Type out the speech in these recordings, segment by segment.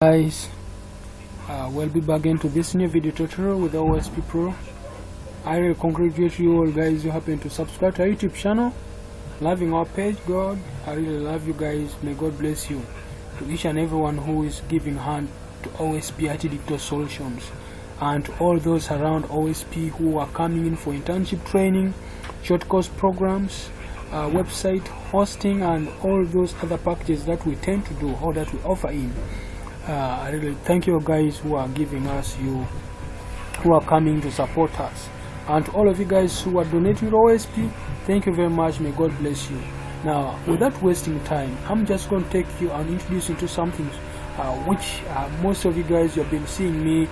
Guys, we'll be back into this new video tutorial with OSP Pro. I really congratulate you all guys who happen to subscribe to our YouTube channel, loving our page. God, I really love you guys. May God bless you. To each and everyone who is giving hand to OSP IT Digital Solutions, and to all those around OSP who are coming in for internship training, short course programs, website hosting, and all those other packages that we tend to do or that we offer in. I really thank you guys who are giving us, who are coming to support us, and to all of you guys who are donating to OSP, thank you very much. May God bless you. Now, without wasting time, I'm just going to take you and introduce you to something which most of you guys, you have been seeing me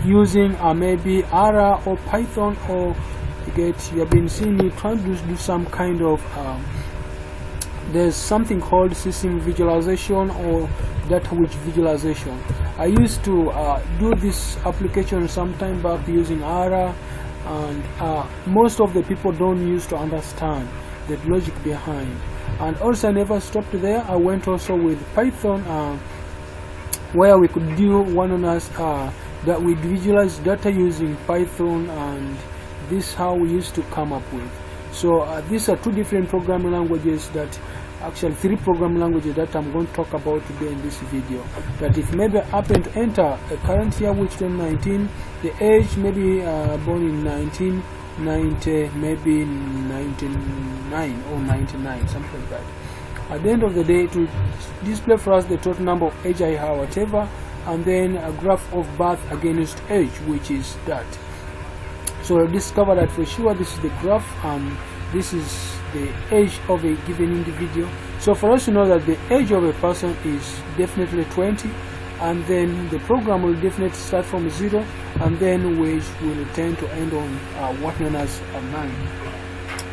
using maybe R or Python, or you have been seeing me trying to do some kind of there's something called system visualization or data which visualization. I used to do this application some time back using R, and most of the people don't used to understand the logic behind. And also I never stopped there. I went also with Python, where we could do one on us that we visualize data using Python, and this is how we used to come up with. So these are two different programming languages, that actually three programming languages that I'm going to talk about today in this video. That if maybe happen to enter a current year, which 2019, the age maybe born in 1990, maybe 99 or 99, something like that. At the end of the day, to display for us the total number of age I have, whatever, and then a graph of birth against age, which is that. So discover that for sure this is the graph, and this is the age of a given individual. So for us to know that the age of a person is definitely 20, and then the program will definitely start from 0, and then which will tend to end on what known as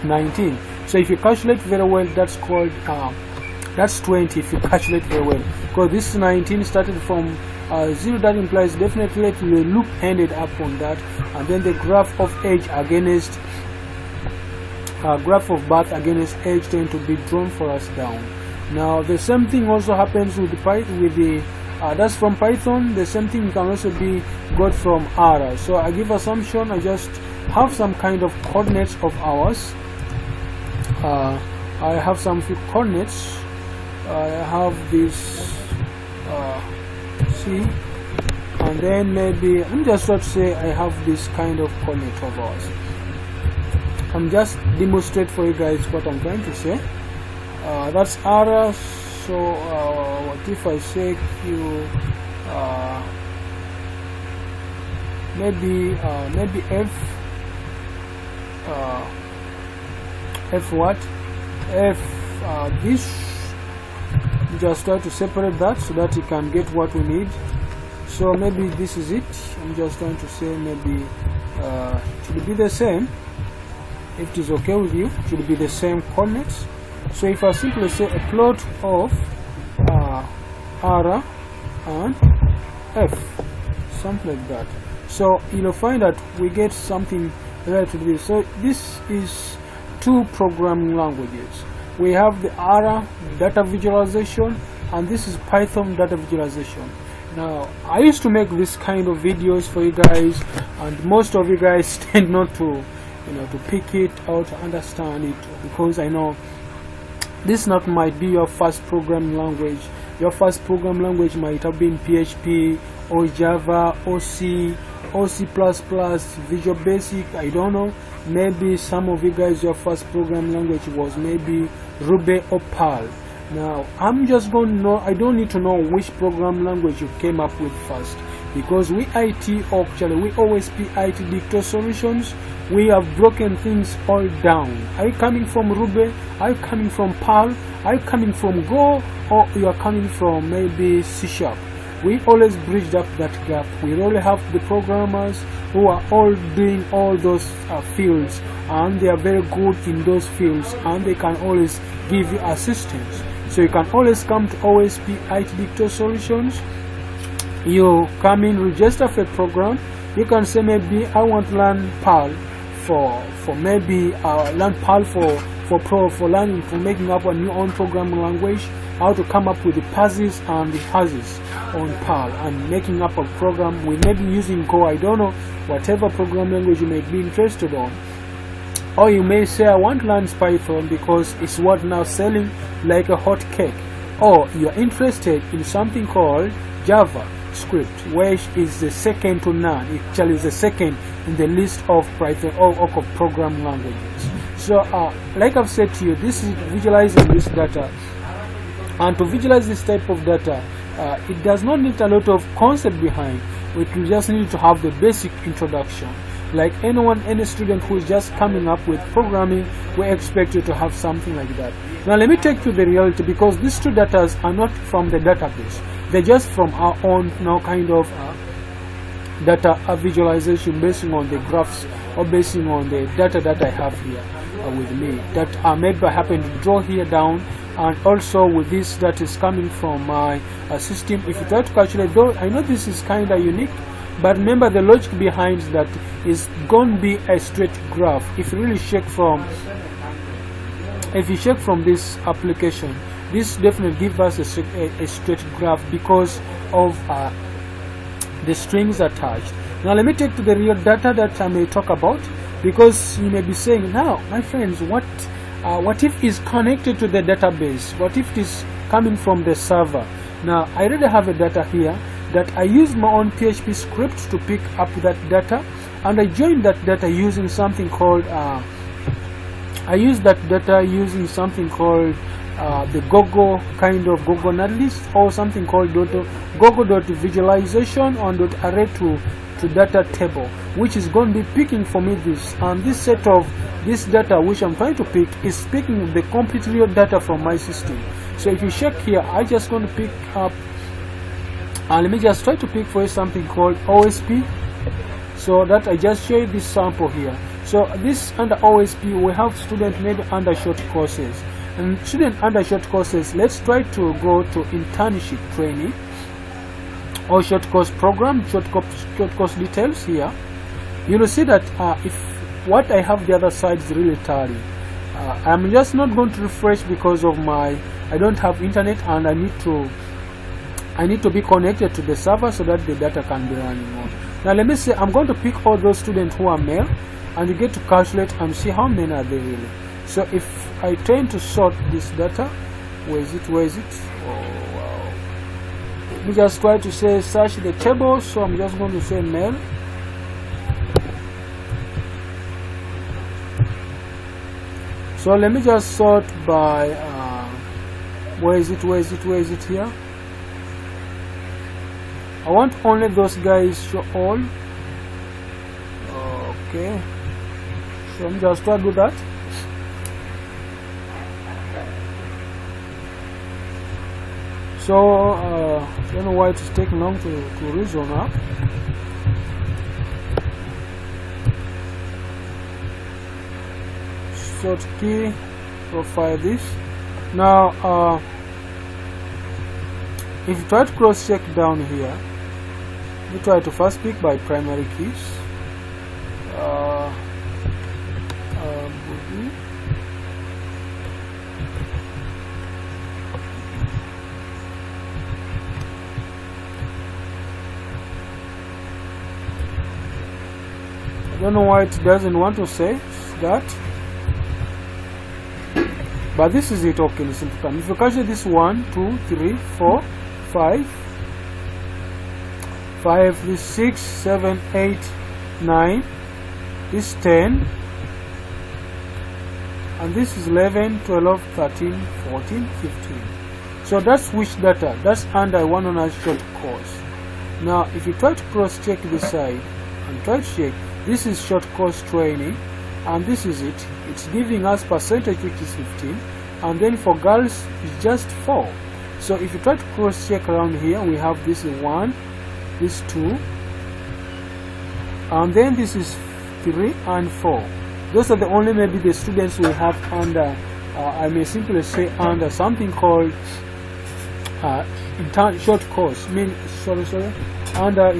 19. So if you calculate very well, that's called that's 20 if you calculate very well, because this 19 started from 0. That implies definitely the loop ended up on that, and then the graph of age against graph of birth against age tend to be drawn for us down. Now the same thing also happens with the that's from Python. The same thing can also be got from R. So I give assumption, I just have some kind of coordinates of ours. I have some few coordinates. I have this C, and then maybe I'm just going to say I have this kind of coordinate of ours. I'm just demonstrate for you guys what I'm trying to say. That's R. So what if I say Q, maybe F, F what? F this. Just try to separate that so that you can get what we need. So maybe this is it. I'm just trying to say maybe it should be the same. If it is okay with you, it should be the same coordinates. So if I simply say a plot of R and F, something like that, so you'll find that we get something related to this. So this is two programming languages. We have the R data visualization, and this is Python data visualization. Now I used to make this kind of videos for you guys, and most of you guys tend not to to pick it or to understand it, because I know this might be your first programming language. Your first programming language might have been PHP or Java or C or C++, Visual Basic, I don't know. Maybe some of you guys, your first programming language was maybe Ruby or Perl. Now I'm just going to know, I don't need to know which programming language you came up with first, because we IT, actually we OSP IT Digital Solutions, we have broken things all down. Are you coming from Ruby? Are you coming from Perl? Are you coming from Go? Or you are coming from maybe C#? We always bridge up that gap. We really have the programmers who are all doing all those fields, and they are very good in those fields, and they can always give you assistance. So you can always come to OSP IT Digital Solutions. You come in, register for a program. You can say maybe I want to learn Perl for maybe learn Perl for learning, for making up a new own programming language. how to come up with the passes and the hashes on Perl and making up a program. We may be using Go, I don't know, whatever program language you may be interested on. Or you may say, I want to learn Python because it's what now selling like a hot cake. Or you're interested in something called JavaScript, which is the second to none. It actually is the second in the list of Python or of programming languages. So like I've said to you, this is visualizing this data, and to visualize this type of data, it does not need a lot of concept behind. We just need to have the basic introduction. Like any student who is just coming up with programming, we expect you to have something like that. Now let me take you to the reality, because these two data are not from the database. They're just from our own now kind of data visualization, basing on the graphs or basing on the data that I have here with me, that are made by happen to draw here down, and also with this that is coming from my system. If you try to calculate, though I know this is kind of unique, but remember the logic behind that is going to be a straight graph. If you really check from this application, this definitely gives us a straight graph because of the strings attached. Now let me take to the real data that I may talk about, because you may be saying, now my friends, what if it's connected to the database? What if it is coming from the server? Now I already have a data here that I use my own PHP script to pick up that data, and I join that data using something called the Google kind of Google analyst, or something called Google.visualization on .array to data table, which is going to be picking for me this, and this set of this data which I'm trying to pick is picking the complete real data from my system. So if you check here, I just going to pick up, and let me just try to pick for you something called OSP, so that I just show you this sample here. So this under OSP, we have student maybe under short courses, and student under short courses, let's try to go to internship training or short course program, short course details here. You will see that if what I have the other side is really tardy. I'm just not going to refresh because of I don't have internet, and I need to be connected to the server so that the data can be running on. Now let me say I'm going to pick all those students who are male, and you get to calculate and see how many are they really. So if I try to sort this data, where is it? Oh wow. Let me just try to say search the table, so I'm just going to say male. So let me just sort by where is it here? I want only those guys show all. Okay, so I'm just trying to do that. So I don't know why it's taking long to reason up. Sort key, profile this. Now if you try to cross check down here, you try to first pick by primary keys. I don't know why it doesn't want to say that, but this is it. Okay, listen to time. If you calculate this 1, 2, 3, 4, 5, this 6, 7, 8, 9, this 10, and this is 11, 12, 13, 14, 15. So that's which data. That's under one on a short course. Now if you try to cross check this side and try to check, this is short course training, and this is it. It's giving us percentage, which is 15, and then for girls it's just 4. So if you try to cross check around here, we have this 1, this 2, and then this is 3 and 4. Those are the only maybe the students we have under I may simply say under something called short course, under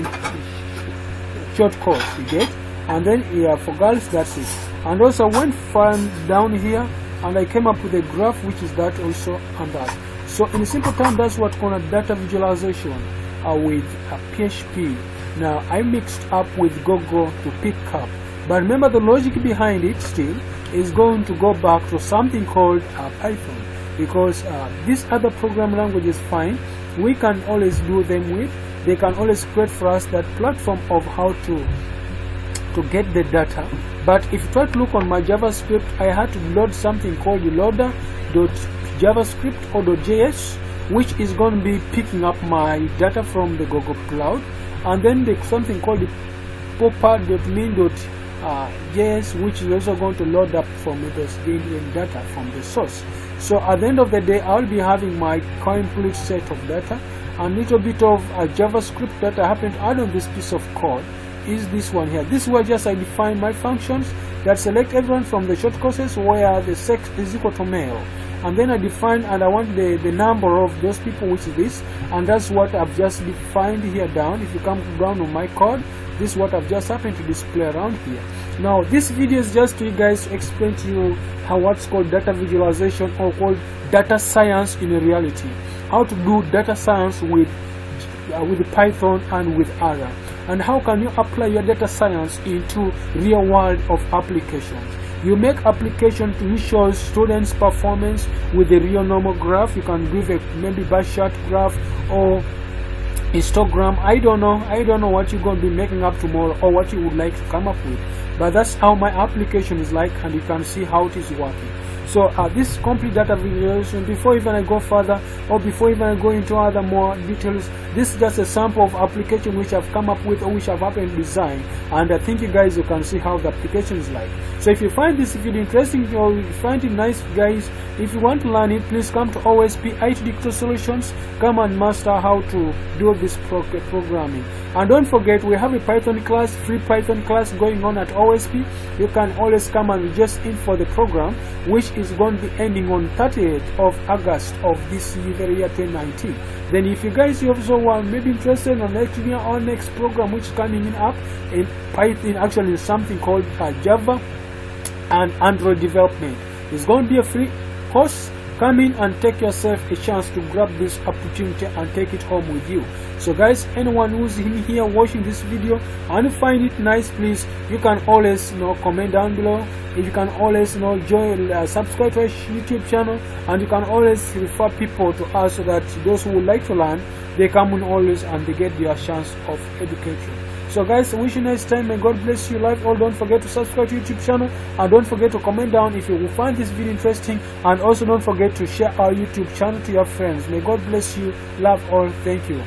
short course, you get. And then here for girls, that's it. And also went far down here, and I came up with a graph which is that also under. So in simple terms, that's what's called a data visualization with PHP. Now I mixed up with Google to pick up, but remember the logic behind it still is going to go back to something called Python, because this other program language is fine. We can always do them with. They can always create for us that platform of how to get the data. But if you try to look on my JavaScript, I had to load something called loader.javascript or .js, which is going to be picking up my data from the Google Cloud, and then there's something called the popper.min.js, which is also going to load up from the data from the source. So at the end of the day, I'll be having my complete set of data, and a little bit of JavaScript that I happen to add on this piece of code is this one here. This is where just I define my functions that select everyone from the short courses where the sex is equal to male, and then I define and I want the number of those people, which is this, and that's what I've just defined here down. If you come down on my code, this is what I've just happened to display around here. Now this video is just to you guys explain to you how what's called data visualization, or called data science in reality, how to do data science with Python and with R, and how can you apply your data science into real world of applications. You make application to show students performance with a real normal graph. You can give a maybe bar chart graph or histogram. I don't know what you're going to be making up tomorrow or what you would like to come up with, but that's how my application is like, and you can see how it is working. So this is complete data visualization. Before even I go further, or before even I go into other more details, this is just a sample of application which I've come up with, or which I've happened to design, and I think you guys, you can see how the application is like. So if you find this video interesting or you find it nice, guys, if you want to learn it, please come to OSP IT Digital Solutions. Come and master how to do this programming. And don't forget, we have a Python class, free Python class going on at OSP. You can always come and register in for the program, which is going to be ending on 30th of August of this year 2019. Then if you guys also want maybe interested in next year or next program which is coming in up in Python, actually something called Java and Android development, it's going to be a free course. Come in and take yourself a chance to grab this opportunity and take it home with you. So guys, anyone who's in here watching this video and find it nice, please, you can always comment down below. You can always join, subscribe to our YouTube channel, and you can always refer people to us so that those who would like to learn, they come in always and they get their chance of education. So guys, I wish you nice time. May God bless you. Love all. Don't forget to subscribe to YouTube channel, and don't forget to comment down if you will find this video interesting, and also don't forget to share our YouTube channel to your friends. May God bless you. Love all. Thank you.